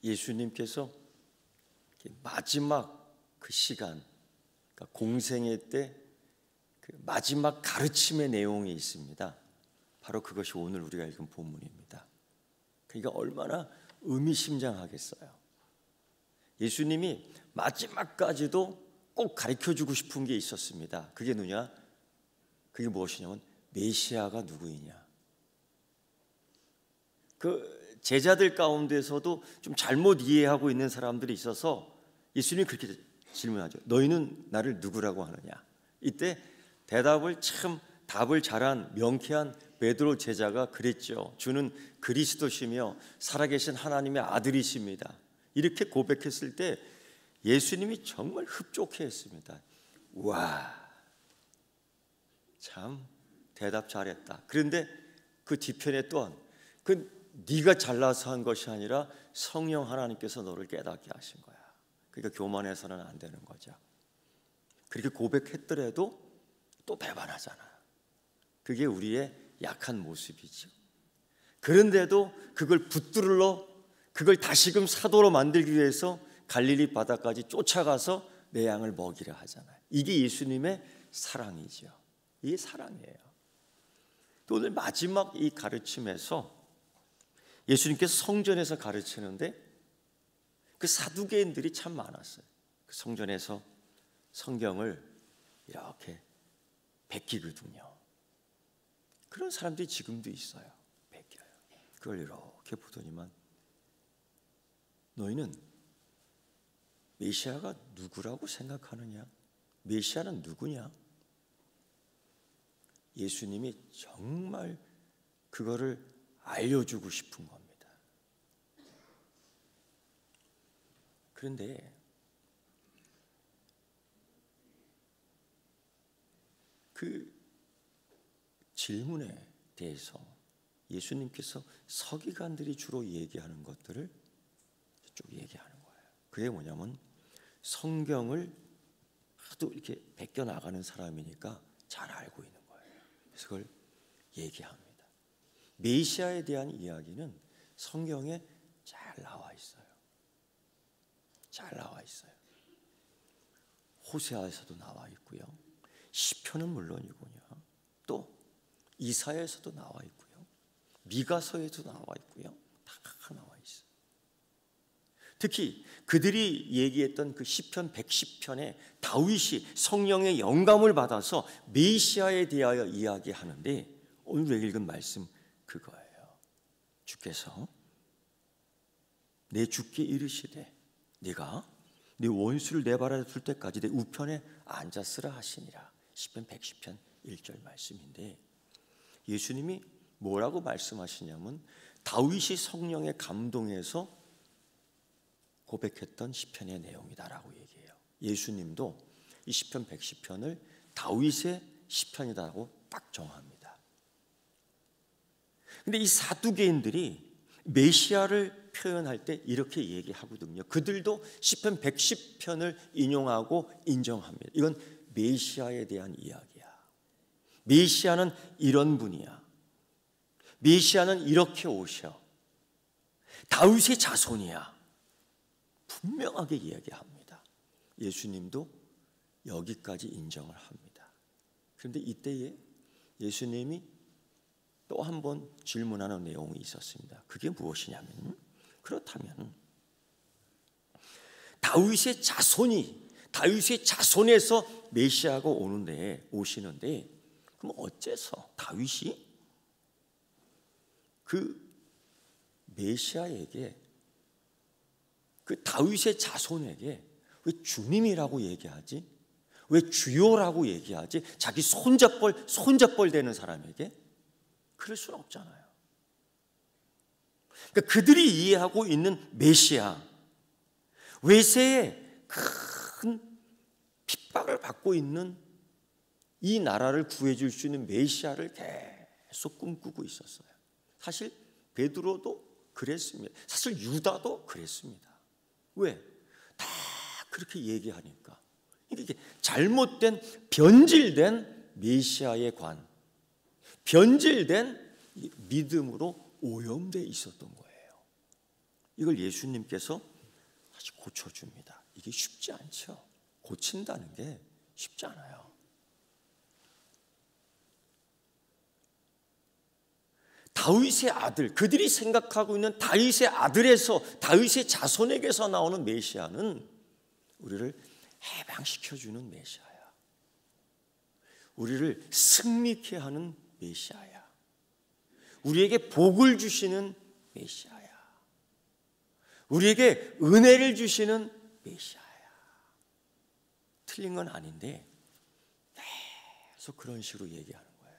예수님께서 마지막 그 시간, 그러니까 공생애 때 그 마지막 가르침의 내용이 있습니다. 바로 그것이 오늘 우리가 읽은 본문입니다. 그러니까 얼마나 의미심장하겠어요. 예수님이 마지막까지도 꼭 가르쳐주고 싶은 게 있었습니다. 그게 뭐냐? 그게 무엇이냐면 메시아가 누구이냐. 그 제자들 가운데서도 좀 잘못 이해하고 있는 사람들이 있어서 예수님이 그렇게 질문하죠. 너희는 나를 누구라고 하느냐? 이때 대답을 참 답을 잘한 명쾌한 베드로 제자가 그랬죠. 주는 그리스도시며 살아계신 하나님의 아들이십니다. 이렇게 고백했을 때 예수님이 정말 흡족해했습니다. 와, 참 대답 잘했다. 그런데 그 뒤편에 또한 네가 잘나서 한 것이 아니라 성령 하나님께서 너를 깨닫게 하신 거야. 그러니까 교만해서는 안 되는 거죠. 그렇게 고백했더라도 또 배반하잖아. 그게 우리의 약한 모습이죠. 그런데도 그걸 붙들러 그걸 다시금 사도로 만들기 위해서 갈릴리 바다까지 쫓아가서 내 양을 먹이려 하잖아요. 이게 예수님의 사랑이죠. 이게 사랑이에요. 또 오늘 마지막 이 가르침에서 예수님께서 성전에서 가르치는데 그 사두개인들이 참 많았어요. 그 성전에서 성경을 이렇게 베끼거든요. 그런 사람들이 지금도 있어요. 베껴요. 그걸 이렇게 보더니만 너희는 메시아가 누구라고 생각하느냐? 메시아는 누구냐? 예수님이 정말 그거를 알려주고 싶은 겁니다. 그런데 그 질문에 대해서 예수님께서 서기관들이 주로 얘기하는 것들을 쭉 얘기하는 거예요. 그게 뭐냐면 성경을 하도 이렇게 베껴 나가는 사람이니까 잘 알고 있는 거예요. 그래서 그걸 얘기합니다. 메시아에 대한 이야기는 성경에 잘 나와 있어요. 잘 나와 있어요. 호세아에서도 나와 있고요. 시편은 물론이고요. 또 이사야에서도 나와 있고요. 미가서에도 나와 있고요. 다 나와 있어요. 특히 그들이 얘기했던 그 시편 110편에 다윗이 성령의 영감을 받아서 메시아에 대하여 이야기하는데 오늘 우리가 읽은 말씀 그거예요. 주께서 내 주께 이르시되 네가 네 원수를 내 발 아래 둘 때까지 내 우편에 앉았으라 하시니라. 시편 110편 1절 말씀인데 예수님이 뭐라고 말씀하시냐면 다윗이 성령에 감동해서 고백했던 시편의 내용이다라고 얘기해요. 예수님도 이 시편 110편을 다윗의 시편이다라고 딱 정합니다. 근데 이 사두개인들이 메시아를 표현할 때 이렇게 얘기하거든요. 그들도 시편 110편을 인용하고 인정합니다. 이건 메시아에 대한 이야기야. 메시아는 이런 분이야. 메시아는 이렇게 오셔. 다윗의 자손이야. 분명하게 이야기합니다. 예수님도 여기까지 인정을 합니다. 그런데 이때에 예수님이 또 한 번 질문하는 내용이 있었습니다. 그게 무엇이냐면 그렇다면 다윗의 자손에서 메시아가 오시는데 그럼 어째서 다윗이 그 메시아에게 그 다윗의 자손에게 왜 주님이라고 얘기하지? 왜 주요라고 얘기하지? 자기 손잡벌 되는 사람에게? 그럴 수는 없잖아요. 그러니까 그들이 이해하고 있는 메시아, 외세의 큰 핍박을 받고 있는 이 나라를 구해줄 수 있는 메시아를 계속 꿈꾸고 있었어요. 사실 베드로도 그랬습니다. 사실 유다도 그랬습니다. 왜? 다 그렇게 얘기하니까. 이게 잘못된 변질된 메시아의 관, 변질된 믿음으로 오염되어 있었던 거예요. 이걸 예수님께서 다시 고쳐줍니다. 이게 쉽지 않죠. 고친다는 게 쉽지 않아요. 다윗의 아들, 그들이 생각하고 있는 다윗의 아들에서, 다윗의 자손에게서 나오는 메시아는 우리를 해방시켜주는 메시아야. 우리를 승리케 하는 메시아야. 우리에게 복을 주시는 메시아야. 우리에게 은혜를 주시는 메시아야. 틀린 건 아닌데 계속 그런 식으로 얘기하는 거예요.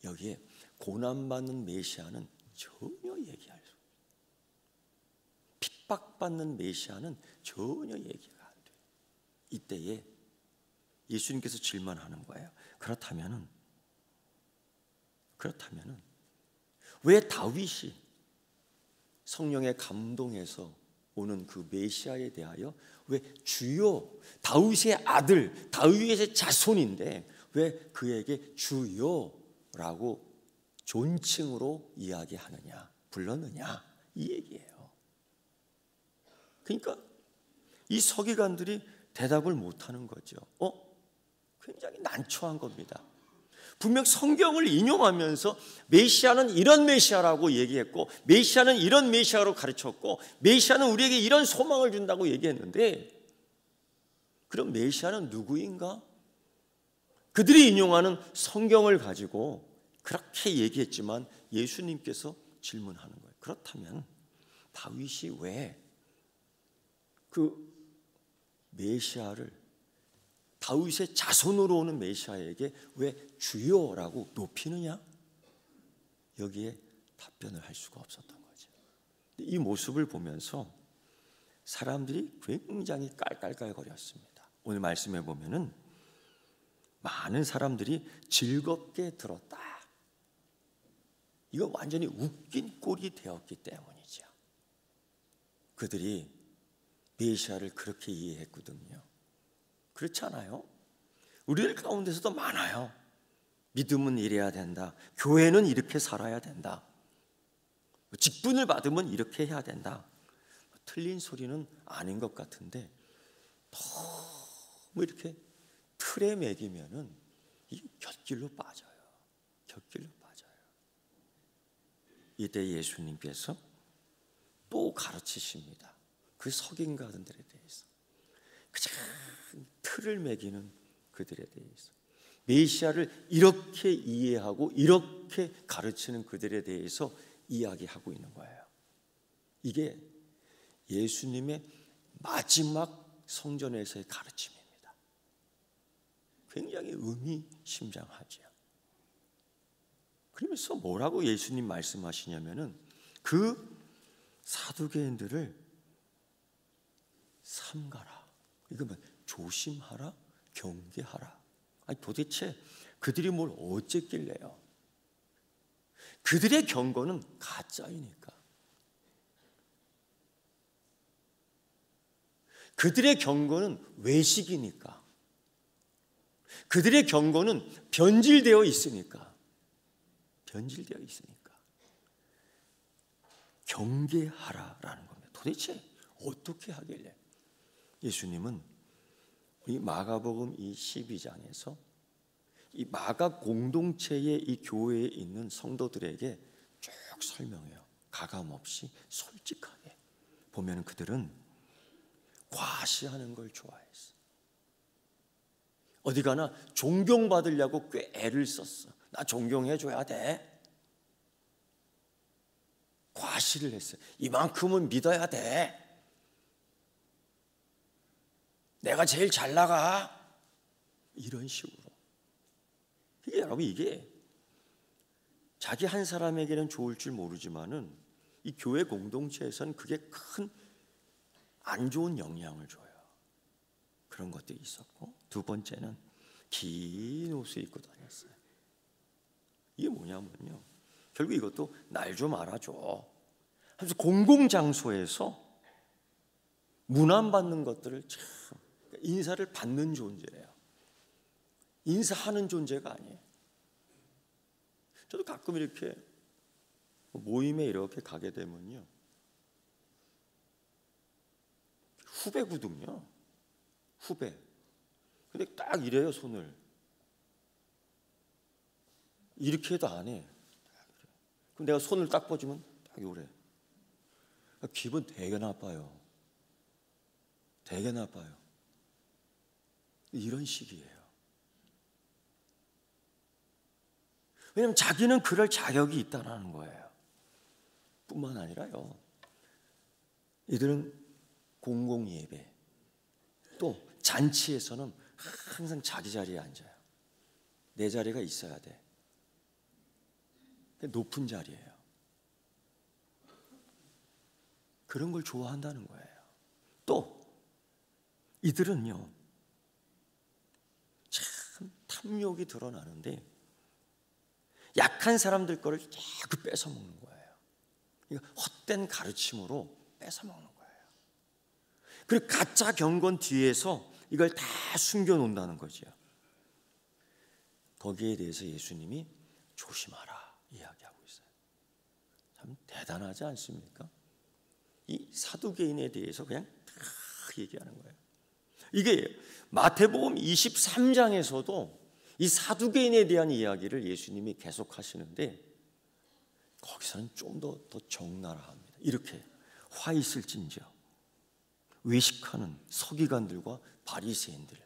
여기에 고난받는 메시아는 전혀 얘기할 수 없어요. 핍박받는 메시아는 전혀 얘기가 안 돼요. 이때에 예수님께서 질문하는 거예요. 그렇다면은 왜 다윗이 성령의 감동에서 오는 그 메시아에 대하여 왜 주요, 다윗의 아들, 다윗의 자손인데 왜 그에게 주요라고 존칭으로 이야기하느냐, 불렀느냐, 이 얘기예요. 그러니까 이 서기관들이 대답을 못하는 거죠. 굉장히 난처한 겁니다. 분명 성경을 인용하면서 메시아는 이런 메시아라고 얘기했고, 메시아는 이런 메시아로 가르쳤고, 메시아는 우리에게 이런 소망을 준다고 얘기했는데, 그럼 메시아는 누구인가? 그들이 인용하는 성경을 가지고 그렇게 얘기했지만 예수님께서 질문하는 거예요. 그렇다면 다윗이 왜 그 메시아를, 다윗의 자손으로 오는 메시아에게 왜 주요라고 높이느냐? 여기에 답변을 할 수가 없었던 거죠. 이 모습을 보면서 사람들이 굉장히 깔깔깔거렸습니다. 오늘 말씀해 보면은 많은 사람들이 즐겁게 들었다. 이거 완전히 웃긴 꼴이 되었기 때문이죠. 그들이 메시아를 그렇게 이해했거든요. 그렇지 않아요? 우리들 가운데서도 많아요. 믿음은 이래야 된다. 교회는 이렇게 살아야 된다. 직분을 받으면 이렇게 해야 된다. 틀린 소리는 아닌 것 같은데 너무 이렇게 틀에 매기면은 이 곁길로 빠져요. 곁길로 빠져요. 이때 예수님께서 또 가르치십니다. 그 석인가들에 대해서. 그냥 틀을 매기는 그들에 대해서, 메시아를 이렇게 이해하고 이렇게 가르치는 그들에 대해서 이야기하고 있는 거예요. 이게 예수님의 마지막 성전에서의 가르침입니다. 굉장히 의미심장하죠. 그러면서 뭐라고 예수님 말씀하시냐면은 그 사두개인들을 삼가라. 이거 뭐 조심하라, 경계하라. 아니 도대체 그들이 뭘 어쨌길래요? 그들의 경고는 가짜이니까. 그들의 경고는 외식이니까. 그들의 경고는 변질되어 있으니까. 변질되어 있으니까. 경계하라라는 겁니다. 도대체 어떻게 하길래? 예수님은 이 마가복음 이 12장에서 이 마가 공동체의 이 교회에 있는 성도들에게 쭉 설명해요. 가감없이 솔직하게. 보면 그들은 과시하는 걸 좋아했어. 어디 가나 존경받으려고 꽤 애를 썼어. 나 존경해줘야 돼. 과시를 했어요. 이만큼은 믿어야 돼. 내가 제일 잘 나가. 이런 식으로. 이게 여러분, 이게 자기 한 사람에게는 좋을 줄 모르지만은 이 교회 공동체에서는 그게 큰 안 좋은 영향을 줘요. 그런 것도 있었고, 두 번째는 긴 옷을 입고 다녔어요. 이게 뭐냐면요, 결국 이것도 날 좀 알아줘 하면서 공공장소에서 문안받는 것들을 참, 인사를 받는 존재예요. 인사하는 존재가 아니에요. 저도 가끔 이렇게 모임에 이렇게 가게 되면요, 후배거든요. 후배. 근데 딱 이래요, 손을. 이렇게 해도 안 해. 그럼 내가 손을 딱 뻗으면 딱 요래. 기분 되게 나빠요. 되게 나빠요. 이런 식이에요. 왜냐하면 자기는 그럴 자격이 있다는 거예요. 뿐만 아니라요, 이들은 공공예배, 또 잔치에서는 항상 자기 자리에 앉아요. 내 자리가 있어야 돼. 높은 자리예요. 그런 걸 좋아한다는 거예요. 또 이들은요, 참 탐욕이 드러나는데 약한 사람들 거를 자꾸 뺏어 먹는 거예요. 헛된 가르침으로 뺏어 먹는 거예요. 그리고 가짜 경건 뒤에서 이걸 다 숨겨 놓는다는 거죠. 거기에 대해서 예수님이 조심하라 이야기하고 있어요. 참 대단하지 않습니까? 이 사두개인에 대해서 그냥 다 얘기하는 거예요. 이게 마태복음 23장에서도 이 사두개인에 대한 이야기를 예수님이 계속 하시는데, 거기서는 좀 더 적나라합니다. 이렇게 화 있을진저 외식하는 서기관들과 바리새인들,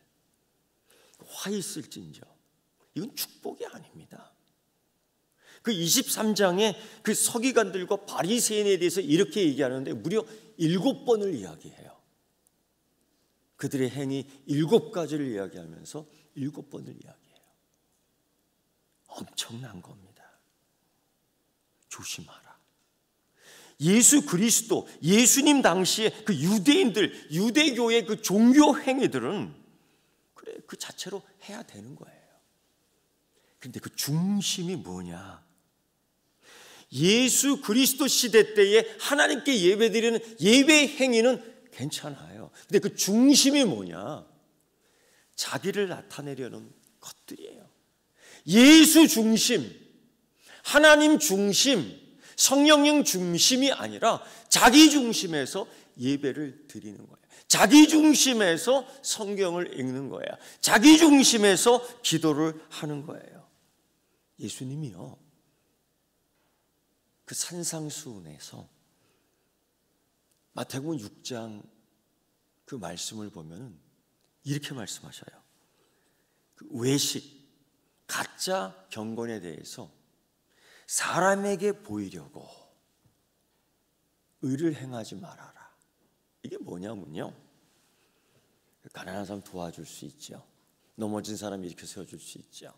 화 있을진저. 이건 축복이 아닙니다. 그 23장에 그 서기관들과 바리새인에 대해서 이렇게 얘기하는데 무려 7번을 이야기해요. 그들의 행위 7가지를 이야기하면서 7번을 이야기해요. 엄청난 겁니다. 조심하라. 예수 그리스도, 예수님 당시에 그 유대인들, 유대교의 그 종교 행위들은 그래, 그 자체로 해야 되는 거예요. 그런데 그 중심이 뭐냐? 예수 그리스도 시대 때에 하나님께 예배드리는 예배 행위는 괜찮아요. 근데 그 중심이 뭐냐? 자기를 나타내려는 것들이에요. 예수 중심, 하나님 중심, 성령님 중심이 아니라 자기 중심에서 예배를 드리는 거예요. 자기 중심에서 성경을 읽는 거예요. 자기 중심에서 기도를 하는 거예요. 예수님이요, 그 산상수훈에서 마태복음 6장 그 말씀을 보면 이렇게 말씀하셔요. 그 외식, 가짜 경건에 대해서 사람에게 보이려고 의를 행하지 말아라. 이게 뭐냐면요, 가난한 사람 도와줄 수 있죠. 넘어진 사람 이렇게 세워줄 수 있죠.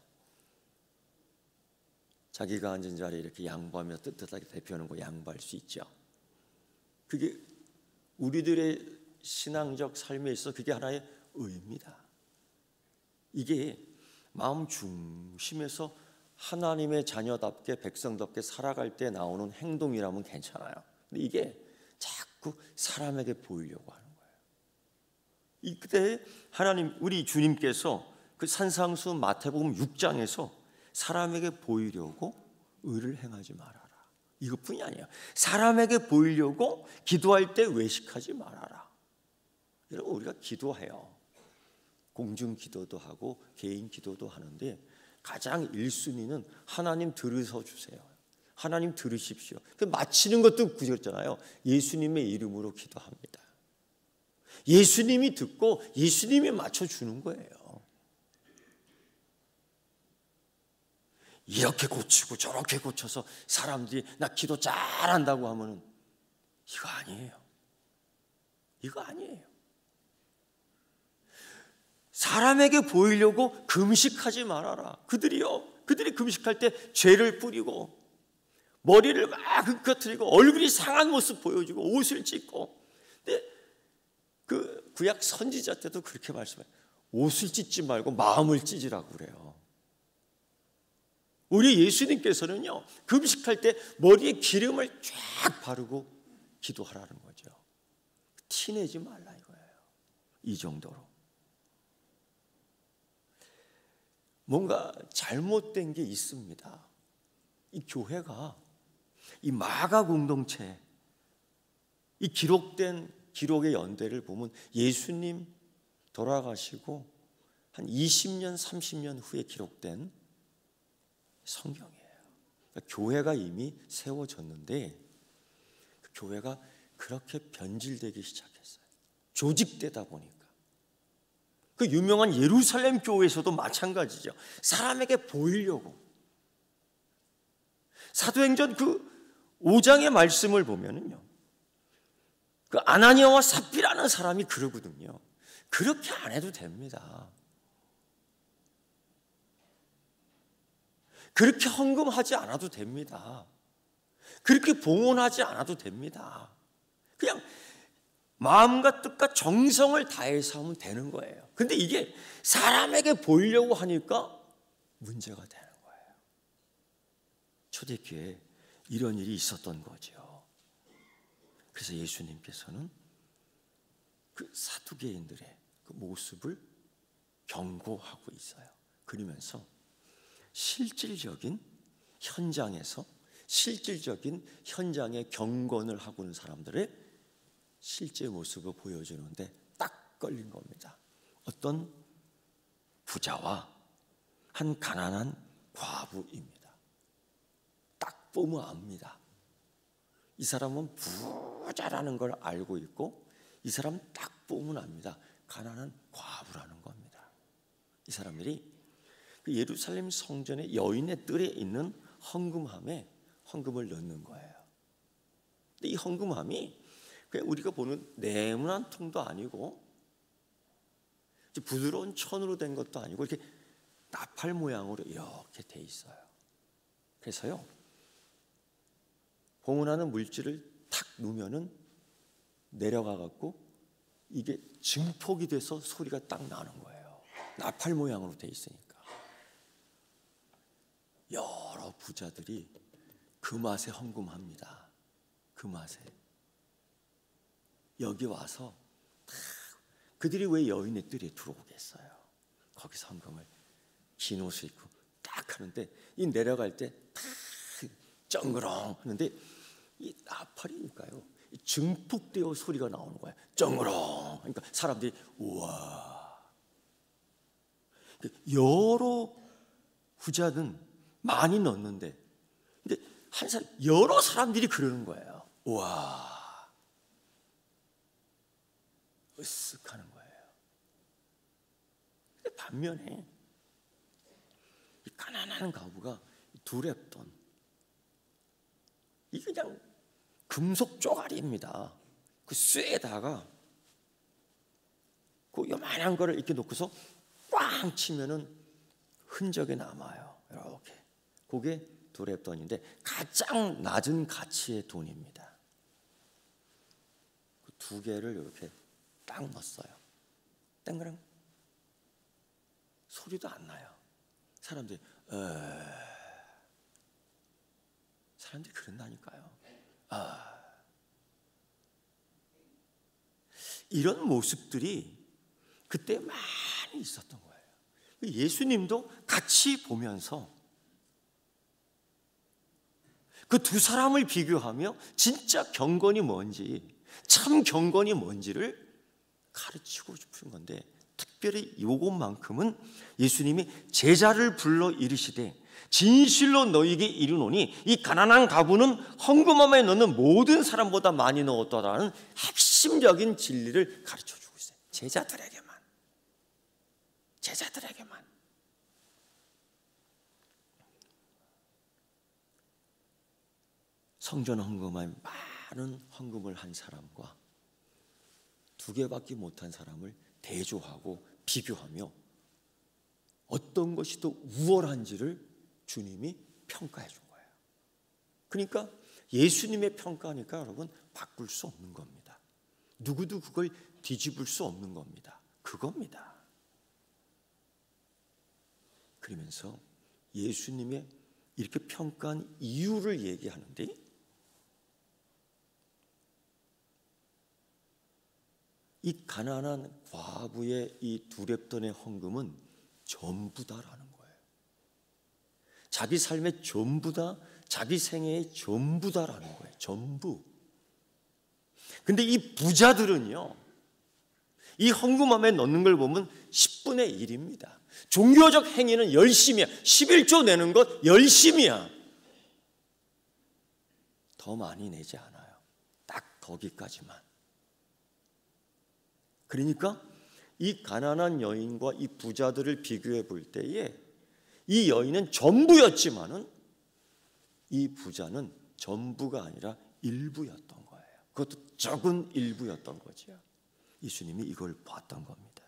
자기가 앉은 자리에 이렇게 양보하며 떳떳하게 대표하는 거 양보할 수 있죠. 그게 우리들의 신앙적 삶에 있어 그게 하나의 의입니다. 이게 마음 중심에서 하나님의 자녀답게 백성답게 살아갈 때 나오는 행동이라면 괜찮아요. 근데 이게 자꾸 사람에게 보이려고 하는 거예요. 이때 하나님, 우리 주님께서 그 산상수훈 마태복음 6장에서 사람에게 보이려고 의를 행하지 말아라, 이것뿐이 아니에요. 사람에게 보이려고 기도할 때 외식하지 말아라. 여러분, 우리가 기도해요. 공중 기도도 하고 개인 기도도 하는데 가장 1순위는 하나님 들으셔 주세요. 하나님 들으십시오. 마치는 것도 구절잖아요. 예수님의 이름으로 기도합니다. 예수님이 듣고 예수님이 맞춰주는 거예요. 이렇게 고치고 저렇게 고쳐서 사람들이 나 기도 잘한다고 하면은 이거 아니에요. 이거 아니에요. 사람에게 보이려고 금식하지 말아라. 그들이 금식할 때 죄를 뿌리고 머리를 막 흩어뜨리고 얼굴이 상한 모습 보여주고 옷을 찢고. 근데 그 구약 선지자 때도 그렇게 말씀해요. 옷을 찢지 말고 마음을 찢으라고 그래요. 우리 예수님께서는요, 금식할 때 머리에 기름을 쫙 바르고 기도하라는 거죠. 티내지 말라 이거예요. 이 정도로. 뭔가 잘못된 게 있습니다. 이 교회가 이 마가 공동체, 이 기록된 기록의 연대를 보면 예수님 돌아가시고 한 20년, 30년 후에 기록된 성경이에요. 그러니까 교회가 이미 세워졌는데 그 교회가 그렇게 변질되기 시작했어요. 조직되다 보니까. 그 유명한 예루살렘 교회에서도 마찬가지죠. 사람에게 보이려고. 사도행전 그 5장의 말씀을 보면은요, 그 아나니아와 삽비라는 사람이 그러거든요. 그렇게 안 해도 됩니다. 그렇게 헌금하지 않아도 됩니다. 그렇게 봉헌하지 않아도 됩니다. 그냥 마음과 뜻과 정성을 다해서 하면 되는 거예요. 근데 이게 사람에게 보이려고 하니까 문제가 되는 거예요. 초대교회에 이런 일이 있었던 거죠. 그래서 예수님께서는 그 사두개인들의 그 모습을 경고하고 있어요. 그러면서 실질적인 현장에서 실질적인 현장에 경건을 하고 있는 사람들의 실제 모습을 보여주는데 딱 걸린 겁니다. 어떤 부자와 한 가난한 과부입니다. 딱 보면 압니다. 이 사람은 부자라는 걸 알고 있고 이 사람 딱 보면 압니다. 가난한 과부라는 겁니다. 이 사람들이 그 예루살렘 성전의 여인의 뜰에 있는 헌금함에 헌금을 넣는 거예요. 근데 이 헌금함이 그냥 우리가 보는 네모난 통도 아니고 부드러운 천으로 된 것도 아니고 이렇게 나팔 모양으로 이렇게 돼 있어요. 그래서요, 봉헌하는 물질을 탁 놓으면은 내려가 갖고 이게 증폭이 돼서 소리가 딱 나는 거예요. 나팔 모양으로 돼 있으니까. 여러 부자들이 그 맛에 헌금합니다. 그 맛에. 여기 와서 그들이 왜 여인의 뜰에 들어오겠어요? 거기서 헌금을 긴 옷을 입고 딱 하는데 이 내려갈 때 탁 쩡그렁 하는데 이 나팔이니까요, 증폭되어 소리가 나오는 거예요. 쩡그렁. 그러니까 사람들이 우와. 여러 부자는 많이 넣었는데, 근데 한 사람 여러 사람들이 그러는 거예요. 우와. 으쓱하는 거예요. 근데 반면에 이 가난한 과부가 두렙돈, 이 그냥 금속 쪼가리입니다. 그 쇠에다가 그 요만한 거를 이렇게 놓고서 꽝 치면은 흔적이 남아요. 이렇게. 그게 두렙돈인데 가장 낮은 가치의 돈입니다. 그 두 개를 이렇게 딱 넣었어요. 땡그랑 소리도 안 나요. 사람들이 그런다니까요. 이런 모습들이 그때 많이 있었던 거예요. 예수님도 같이 보면서 그 두 사람을 비교하며 진짜 경건이 뭔지, 참 경건이 뭔지를 가르치고 싶은 건데, 특별히 이것만큼은 예수님이 제자를 불러 이르시되 진실로 너희에게 이르노니 이 가난한 과부는 헌금함에 넣는 모든 사람보다 많이 넣었다라는 핵심적인 진리를 가르쳐주고 있어요. 제자들에게만. 성전 헌금함에 많은 헌금을 한 사람과 두 개밖에 못한 사람을 대조하고 비교하며 어떤 것이 더 우월한지를 주님이 평가해 준 거예요. 그러니까 예수님의 평가니까 여러분 바꿀 수 없는 겁니다. 누구도 그걸 뒤집을 수 없는 겁니다. 그겁니다. 그러면서 예수님의 이렇게 평가한 이유를 얘기하는데, 이 가난한 과부의 이 두렙돈의 헌금은 전부다라는 거예요. 자기 삶의 전부 다 자기 생애의 전부다라는 거예요. 전부. 근데 이 부자들은요, 이 헌금함에 넣는 걸 보면 10분의 1입니다. 종교적 행위는 열심이야. 11조 내는 것 열심이야. 더 많이 내지 않아요. 딱 거기까지만. 그러니까 이 가난한 여인과 이 부자들을 비교해 볼 때에 이 여인은 전부였지만은 이 부자는 전부가 아니라 일부였던 거예요. 그것도 적은 일부였던 거죠. 예수님이 이걸 봤던 겁니다.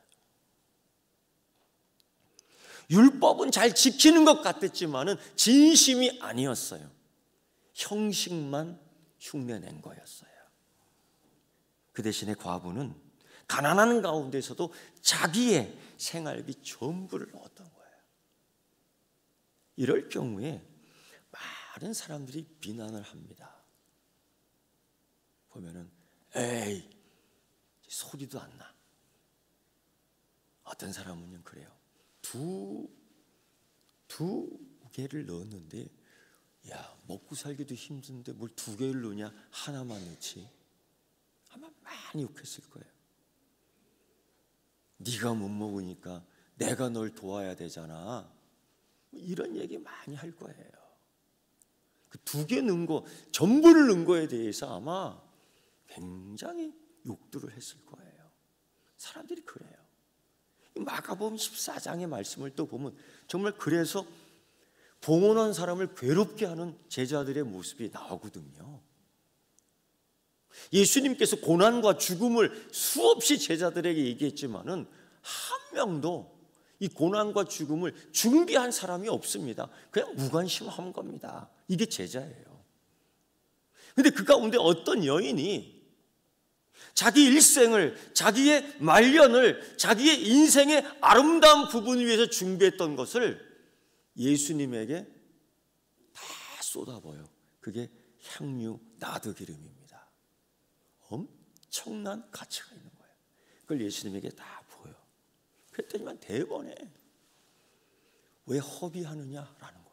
율법은 잘 지키는 것 같았지만은 진심이 아니었어요. 형식만 흉내낸 거였어요. 그 대신에 과부는 가난한 가운데서도 자기의 생활비 전부를 넣었던 거예요. 이럴 경우에 많은 사람들이 비난을 합니다. 보면은 에이 소리도 안 나. 어떤 사람은요 그래요. 두 개를 넣었는데 야 먹고 살기도 힘든데 뭘 2개를 넣냐, 하나만 넣지. 아마 많이 욕했을 거예요. 네가 못 먹으니까 내가 널 도와야 되잖아. 이런 얘기 많이 할 거예요. 그 2개 넣은 거, 전부를 넣은 거에 대해서 아마 굉장히 욕들을 했을 거예요. 사람들이 그래요. 마가복음 14장의 말씀을 또 보면 정말 그래서 봉헌한 사람을 괴롭게 하는 제자들의 모습이 나오거든요. 예수님께서 고난과 죽음을 수없이 제자들에게 얘기했지만은 한 명도 이 고난과 죽음을 준비한 사람이 없습니다. 그냥 무관심한 겁니다. 이게 제자예요. 그런데 그 가운데 어떤 여인이 자기 일생을, 자기의 말년을, 자기의 인생의 아름다운 부분을 위해서 준비했던 것을 예수님에게 다 쏟아부어요. 그게 향유 나드기름입니다. 엄청난 가치가 있는 거예요. 그걸 예수님에게 다 부어요. 그랬더니만 대번에 왜 허비하느냐라는 거예요.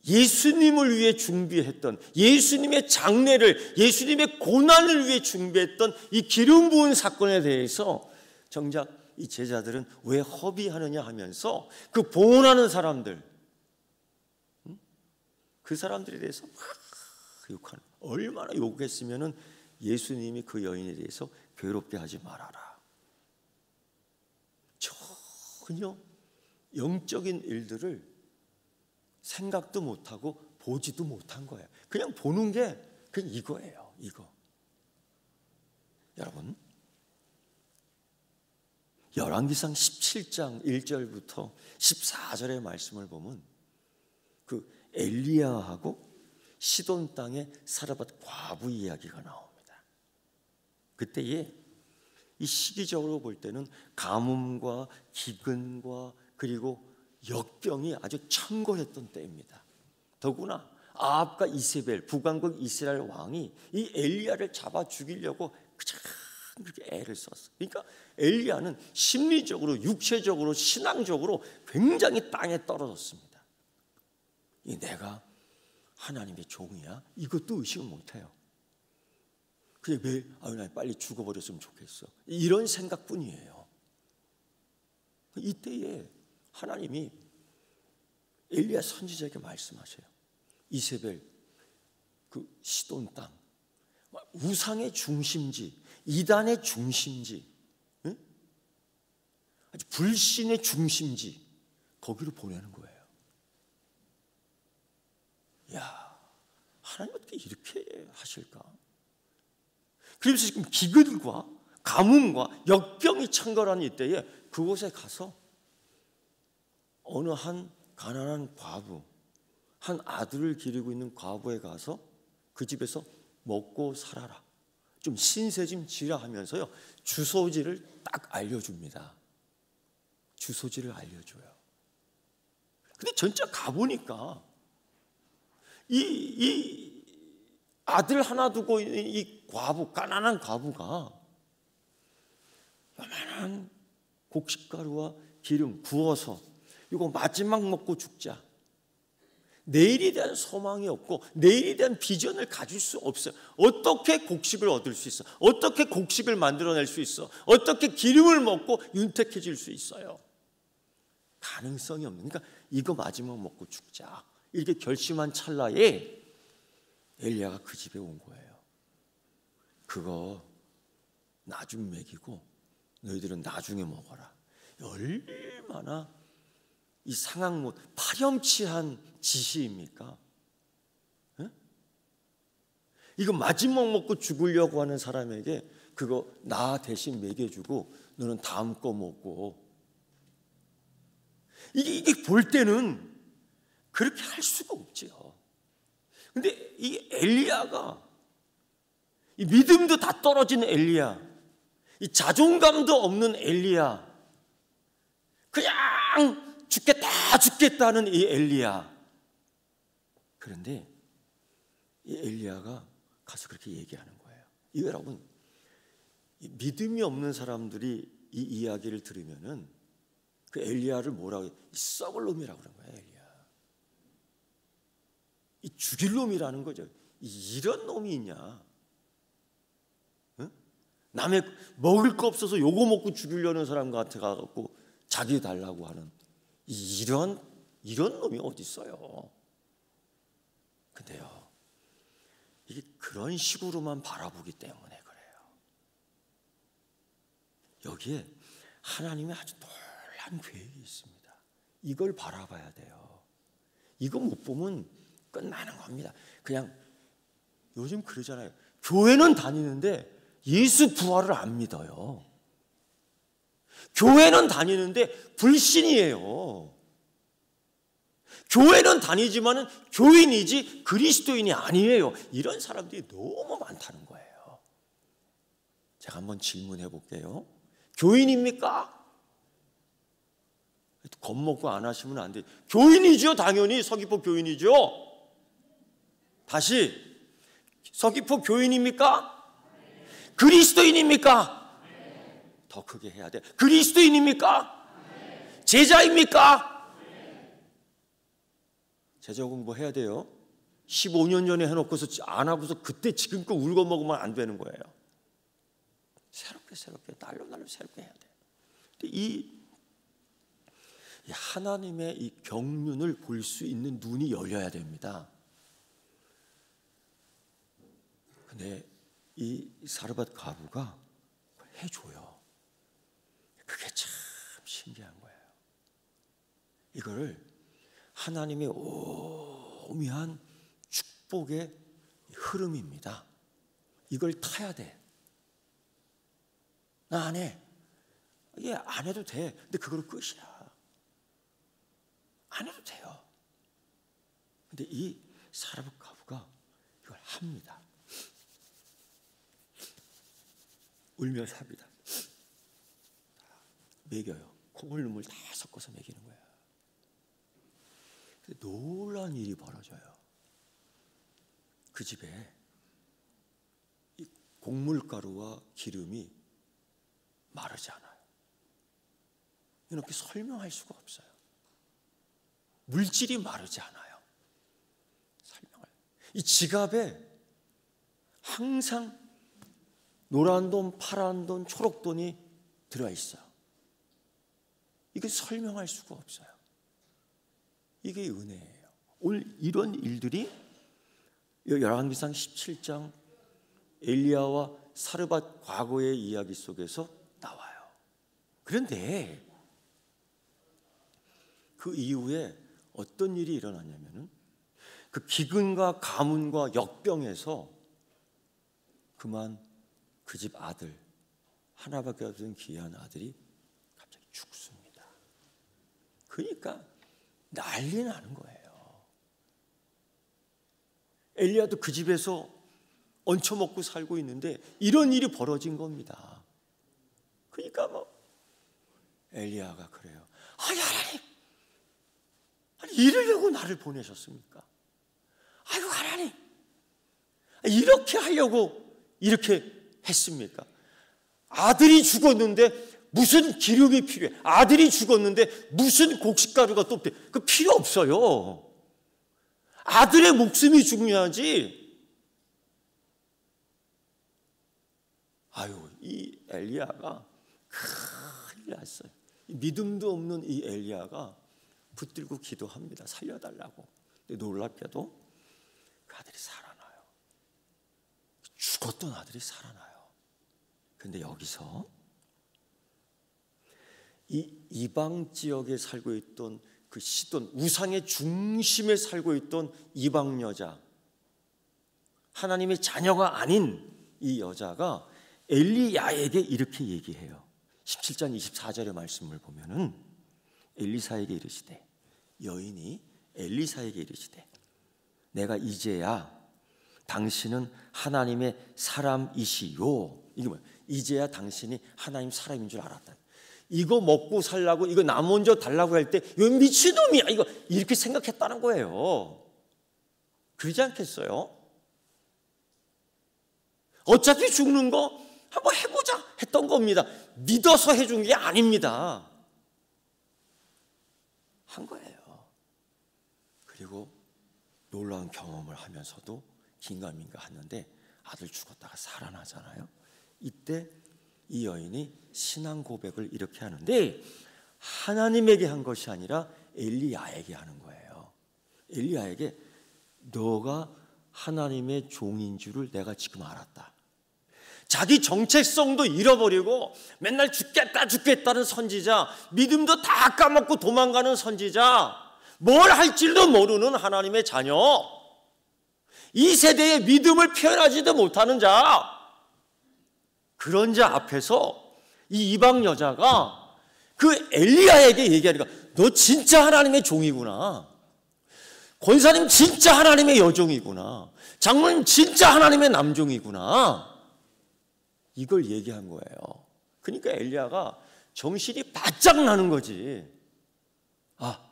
예수님을 위해 준비했던, 예수님의 장례를, 예수님의 고난을 위해 준비했던 이 기름 부은 사건에 대해서 정작 이 제자들은 왜 허비하느냐 하면서 그 봉헌하는 사람들, 그 사람들에 대해서 막 욕하는, 얼마나 욕했으면은 예수님이 그 여인에 대해서 괴롭게 하지 말아라. 전혀 영적인 일들을 생각도 못하고 보지도 못한 거예요. 그냥 보는 게 그냥 이거예요. 이거. 여러분, 열왕기상 17장 1절부터 14절의 말씀을 보면 그 엘리야하고 시돈 땅의 사르밧 과부 이야기가 나옵니다. 그때에 이 시기적으로 볼 때는 가뭄과 기근과 그리고 역병이 아주 창궐했던 때입니다. 더구나 아합과 이세벨, 북왕국 이스라엘 왕이 이 엘리야를 잡아 죽이려고 그렇게 애를 썼어요. 그러니까 엘리야는 심리적으로, 육체적으로, 신앙적으로 굉장히 땅에 떨어졌습니다. 내가 하나님의 종이야? 이것도 의식을 못해요. 그냥 매일 나 빨리 죽어버렸으면 좋겠어. 이런 생각뿐이에요. 이때에 하나님이 엘리야 선지자에게 말씀하셔요. 이세벨, 그 시돈 땅, 우상의 중심지, 이단의 중심지, 응? 아주 불신의 중심지, 거기로 보내는 거예요. 야, 하나님 어떻게 이렇게 하실까? 그래서 지금 기근과 가뭄과 역병이 창궐하는 이때에 그곳에 가서 어느 한 가난한 과부, 한 아들을 기르고 있는 과부에 가서 그 집에서 먹고 살아라, 좀 신세 좀 지라 하면서요, 주소지를 딱 알려줍니다. 주소지를 알려줘요. 근데 진짜 가보니까 이 아들 하나 두고 있는 이 과부, 가난한 과부가 요만한 곡식가루와 기름 구워서 이거 마지막 먹고 죽자. 내일에 대한 소망이 없고 내일에 대한 비전을 가질 수 없어요. 어떻게 곡식을 얻을 수 있어? 어떻게 곡식을 만들어낼 수 있어? 어떻게 기름을 먹고 윤택해질 수 있어요? 가능성이 없는. 그러니까 이거 마지막 먹고 죽자. 이렇게 결심한 찰나에 엘리야가 그 집에 온 거예요. 그거 나 좀 먹이고 너희들은 나중에 먹어라. 얼마나 이 상황 못 파렴치한 지시입니까? 에? 이거 마지막 먹고 죽으려고 하는 사람에게 그거 나 대신 먹여주고 너는 다음 거 먹고, 이게 볼 때는 그렇게 할 수가 없지요. 근데 이 엘리야가, 이 믿음도 다 떨어진 엘리야, 이 자존감도 없는 엘리야, 그냥 죽겠다는 이 엘리야. 그런데 이 엘리야가 가서 그렇게 얘기하는 거예요. 이 여러분, 이 믿음이 없는 사람들이 이 이야기를 들으면은 그 엘리야를 뭐라고 해요? 썩을 놈이라고 그런 거예요. 엘리야, 이 죽일 놈이라는 거죠. 이런 놈이 있냐? 응? 남의 먹을 거 없어서 요거 먹고 죽이려는 사람 같아갖고 자기 달라고 하는 이런 놈이 어디 있어요? 근데요, 이게 그런 식으로만 바라보기 때문에 그래요. 여기에 하나님의 아주 놀라운 계획이 있습니다. 이걸 바라봐야 돼요. 이거 못 보면 끝나는 겁니다. 그냥 요즘 그러잖아요. 교회는 다니는데 예수 부활을 안 믿어요. 교회는 다니는데 불신이에요. 교회는 다니지만은 교인이지 그리스도인이 아니에요. 이런 사람들이 너무 많다는 거예요. 제가 한번 질문해 볼게요. 교인입니까? 겁먹고 안 하시면 안 돼요. 교인이죠. 당연히 서귀포 교인이죠. 다시, 서귀포 교인입니까? 그리스도인입니까? 더 크게 해야 돼. 그리스도인입니까? 제자입니까? 제자 공부 해야 돼요. 15년 전에 해놓고서 안 하고서 그때 지금껏 울고 먹으면 안 되는 거예요. 새롭게 날로 새롭게 해야 돼. 근데 이 하나님의 이 경륜을 볼 수 있는 눈이 열려야 됩니다. 근데 이 사르밧 과부가 해줘요. 그게 참 신기한 거예요. 이거를 하나님의 오묘한 축복의 흐름입니다. 이걸 타야 돼. 나 안 해. 이게 안 해도 돼. 근데 그걸로 끝이야. 안 해도 돼요. 근데 이 사르밧 과부가 이걸 합니다. 울며 삽니다. 먹여요. 콩을 눈물 다 섞어서 먹이는 거예요. 근데 놀라운 일이 벌어져요. 그 집에 이 곡물가루와 기름이 마르지 않아요. 이렇게 설명할 수가 없어요. 물질이 마르지 않아요. 이 지갑에 항상 노란 돈, 파란 돈, 초록 돈이 들어 있어요. 이게 설명할 수가 없어요. 이게 은혜예요. 오늘 이런 일들이 열왕기상 17장 엘리야와 사르밧 과거의 이야기 속에서 나와요. 그런데 그 이후에 어떤 일이 일어나냐면은 그 기근과 가뭄과 역병에서 그만 그 집 아들, 하나밖에 없는 귀한 아들이 갑자기 죽습니다. 그러니까 난리 나는 거예요. 엘리야도 그 집에서 얹혀먹고 살고 있는데 이런 일이 벌어진 겁니다. 그러니까 엘리야가 그래요. 하나님, 이러려고 나를 보내셨습니까? 아이고 하나님, 이렇게 하려고 이렇게 했습니까? 아들이 죽었는데 무슨 기름이 필요해? 아들이 죽었는데 무슨 곡식가루가 또 그 필요 없어요. 아들의 목숨이 중요하지. 아유, 이 엘리야가 큰일 났어요. 믿음도 없는 이 엘리야가 붙들고 기도합니다. 살려달라고. 근데 놀랍게도 그 아들이 살아나요. 죽었던 아들이 살아나요. 근데 여기서 이 이방 지역에 살고 있던 그 시돈, 우상의 중심에 살고 있던 이방 여자, 하나님의 자녀가 아닌 이 여자가 엘리야에게 이렇게 얘기해요. 17장 24절의 말씀을 보면은 엘리사에게 이르시되, 여인이 엘리사에게 이르시되, 내가 이제야 당신은 하나님의 사람이시요. 이게 뭐야? 이제야 당신이 하나님 사람인 줄 알았다. 이거 먹고 살라고, 이거 나 먼저 달라고 할 때 이 미친놈이야, 이거 이렇게 생각했다는 거예요. 그러지 않겠어요? 어차피 죽는 거 한번 해보자 했던 겁니다. 믿어서 해준 게 아닙니다. 한 거예요. 그리고 놀라운 경험을 하면서도 긴가민가 하는데 아들 죽었다가 살아나잖아요. 이때 이 여인이 신앙 고백을 이렇게 하는데 하나님에게 한 것이 아니라 엘리야에게 하는 거예요. 엘리야에게 너가 하나님의 종인 줄을 내가 지금 알았다. 자기 정체성도 잃어버리고 맨날 죽겠다는 선지자, 믿음도 다 까먹고 도망가는 선지자, 뭘 할지도 모르는 하나님의 자녀, 이 세대의 믿음을 표현하지도 못하는 자, 그런 자 앞에서 이 이방 여자가 그 엘리야에게 얘기하니까 너 진짜 하나님의 종이구나, 권사님 진짜 하나님의 여종이구나, 장로님 진짜 하나님의 남종이구나, 이걸 얘기한 거예요. 그러니까 엘리야가 정신이 바짝 나는 거지. 아,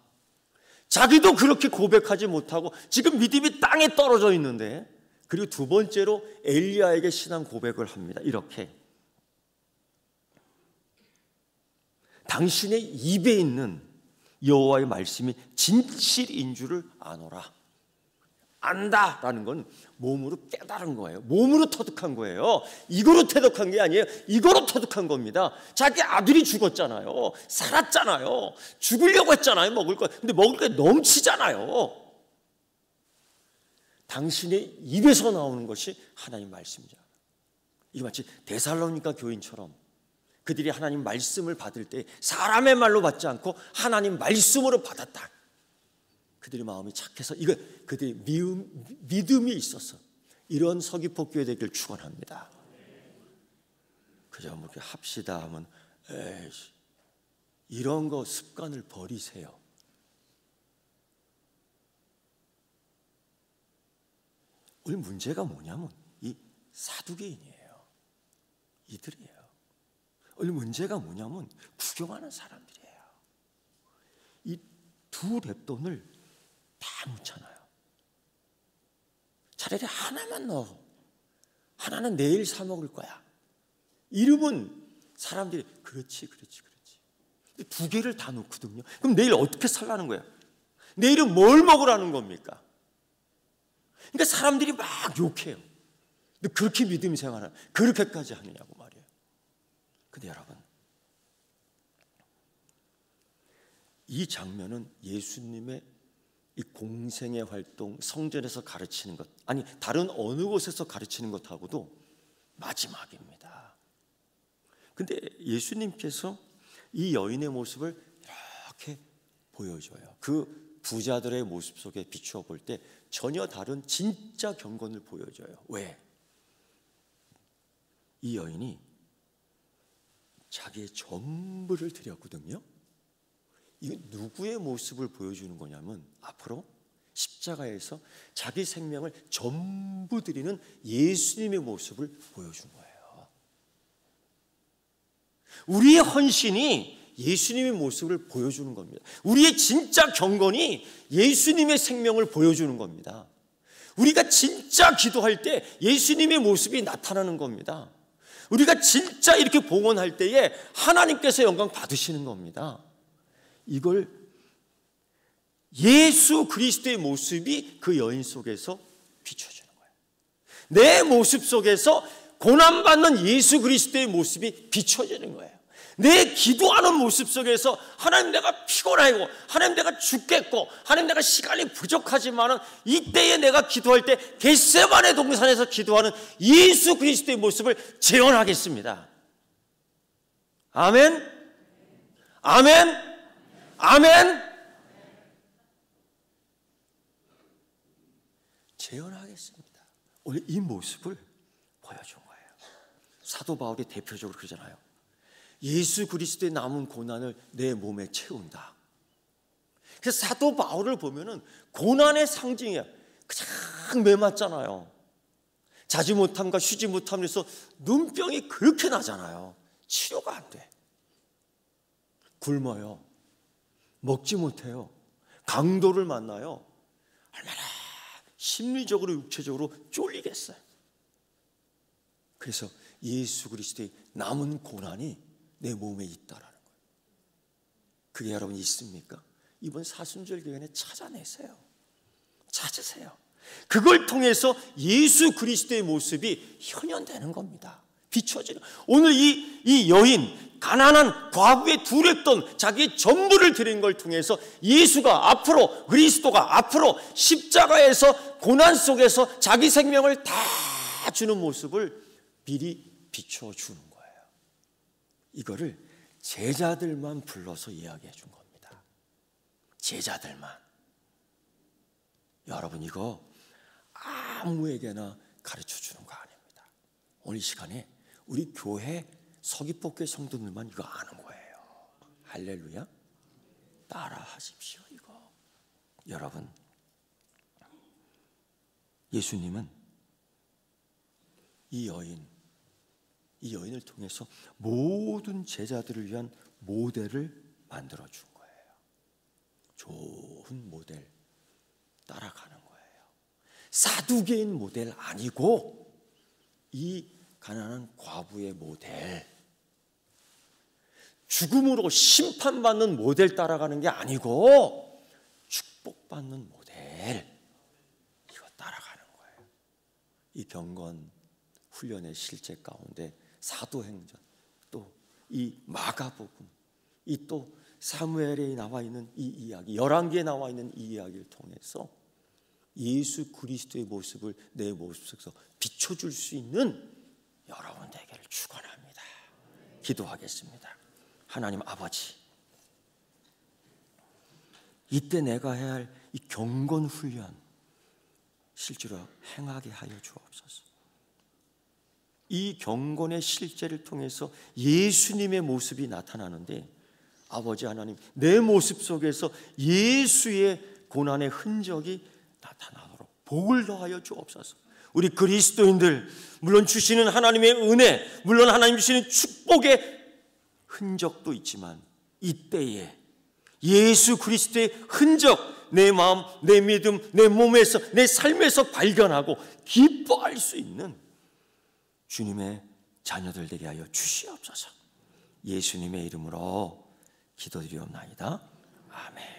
자기도 그렇게 고백하지 못하고 지금 믿음이 땅에 떨어져 있는데, 그리고 두 번째로 엘리야에게 신앙 고백을 합니다. 이렇게, 당신의 입에 있는 여호와의 말씀이 진실인 줄을 아노라. 안다라는 건 몸으로 깨달은 거예요. 몸으로 터득한 거예요. 이거로 터득한 게 아니에요. 이거로 터득한 겁니다. 자기 아들이 죽었잖아요. 살았잖아요. 죽으려고 했잖아요. 먹을 거. 근데 먹을 게 넘치잖아요. 당신의 입에서 나오는 것이 하나님 말씀이죠. 이게 마치 데살로니가 교인처럼 그들이 하나님 말씀을 받을 때 사람의 말로 받지 않고 하나님 말씀으로 받았다. 그들의 마음이 착해서 이거 그들의 믿음이 있어서 이런 서귀포 교회 되길 축원합니다. 그저 뭐 이렇게 합시다 하면 에이씨, 이런 거 습관을 버리세요. 오늘 문제가 뭐냐면 이 사두개인이에요. 이들이에요. 오늘 문제가 뭐냐면 구경하는 사람들이에요. 이 두 랩돈을 다 묻혀놔요. 차라리 하나만 넣어. 하나는 내일 사 먹을 거야. 이러면 사람들이 그렇지. 근데 두 개를 다 놓거든요. 그럼 내일 어떻게 살라는 거야? 내일은 뭘 먹으라는 겁니까? 그러니까 사람들이 막 욕해요. 근데 그렇게 믿음 생활을 그렇게까지 하느냐고 말이에요. 근데 여러분, 이 장면은 예수님의 이 공생의 활동, 성전에서 가르치는 것, 아니 다른 어느 곳에서 가르치는 것하고도 마지막입니다. 근데 예수님께서 이 여인의 모습을 이렇게 보여줘요. 그 부자들의 모습 속에 비추어 볼 때 전혀 다른 진짜 경건을 보여줘요. 왜? 이 여인이 자기의 전부를 드렸거든요. 이거 누구의 모습을 보여주는 거냐면 앞으로 십자가에서 자기 생명을 전부 드리는 예수님의 모습을 보여준 거예요. 우리의 헌신이 예수님의 모습을 보여주는 겁니다. 우리의 진짜 경건이 예수님의 생명을 보여주는 겁니다. 우리가 진짜 기도할 때 예수님의 모습이 나타나는 겁니다. 우리가 진짜 이렇게 봉헌할 때에 하나님께서 영광 받으시는 겁니다. 이걸 예수 그리스도의 모습이 그 여인 속에서 비춰주는 거예요. 내 모습 속에서 고난받는 예수 그리스도의 모습이 비춰지는 거예요. 내 기도하는 모습 속에서 하나님 내가 피곤하고 하나님 내가 죽겠고 하나님 내가 시간이 부족하지만 이때에 내가 기도할 때 겟세마네 동산에서 기도하는 예수 그리스도의 모습을 재현하겠습니다. 아멘? 아멘? 아멘? 재현하겠습니다. 오늘 이 모습을 보여준 거예요. 사도 바울이 대표적으로 그러잖아요. 예수 그리스도의 남은 고난을 내 몸에 채운다. 그래서 사도 바울을 보면은 고난의 상징이야. 가장 매맞잖아요. 자지 못함과 쉬지 못함에서 눈병이 그렇게 나잖아요. 치료가 안 돼. 굶어요. 먹지 못해요. 강도를 만나요. 얼마나 심리적으로 육체적으로 쫄리겠어요. 그래서 예수 그리스도의 남은 고난이 내 몸에 있다라는 거예요. 그게 여러분 있습니까? 이번 사순절 기간에 찾아내세요. 찾으세요. 그걸 통해서 예수 그리스도의 모습이 현현되는 겁니다. 비춰지는. 오늘 이 여인, 가난한 과부에 두렸던 자기의 전부를 드린 걸 통해서 예수가 앞으로, 그리스도가 앞으로 십자가에서 고난 속에서 자기 생명을 다 주는 모습을 미리 비춰주는 거예요. 이거를 제자들만 불러서 이야기해 준 겁니다. 제자들만. 여러분 이거 아무에게나 가르쳐 주는 거 아닙니다. 오늘 이 시간에 우리 교회 서귀포교회 성도들만 이거 아는 거예요. 할렐루야. 따라 하십시오 이거. 여러분 예수님은 이 여인을 통해서 모든 제자들을 위한 모델을 만들어 준 거예요. 좋은 모델 따라가는 거예요. 사두개인 모델 아니고 이 가난한 과부의 모델, 죽음으로 심판받는 모델 따라가는 게 아니고 축복받는 모델, 이거 따라가는 거예요. 이 경건 훈련의 실제 가운데 사도행전, 또 이 마가복음, 이 또 사무엘에 나와 있는 이 이야기, 열왕기에 나와 있는 이 이야기를 통해서 예수 그리스도의 모습을 내 모습 속에서 비춰줄 수 있는 여러분 되기를 축원합니다. 기도하겠습니다. 하나님 아버지, 이때 내가 해야 할 이 경건 훈련 실제로 행하게 하여 주옵소서. 이 경건의 실제를 통해서 예수님의 모습이 나타나는데 아버지 하나님, 내 모습 속에서 예수의 고난의 흔적이 나타나도록 복을 더하여 주옵소서. 우리 그리스도인들, 물론 주시는 하나님의 은혜, 물론 하나님 주시는 축복의 흔적도 있지만 이때에 예수 그리스도의 흔적, 내 마음, 내 믿음, 내 몸에서, 내 삶에서 발견하고 기뻐할 수 있는 주님의 자녀들 되게 하여 주시옵소서. 예수님의 이름으로 기도드리옵나이다. 아멘.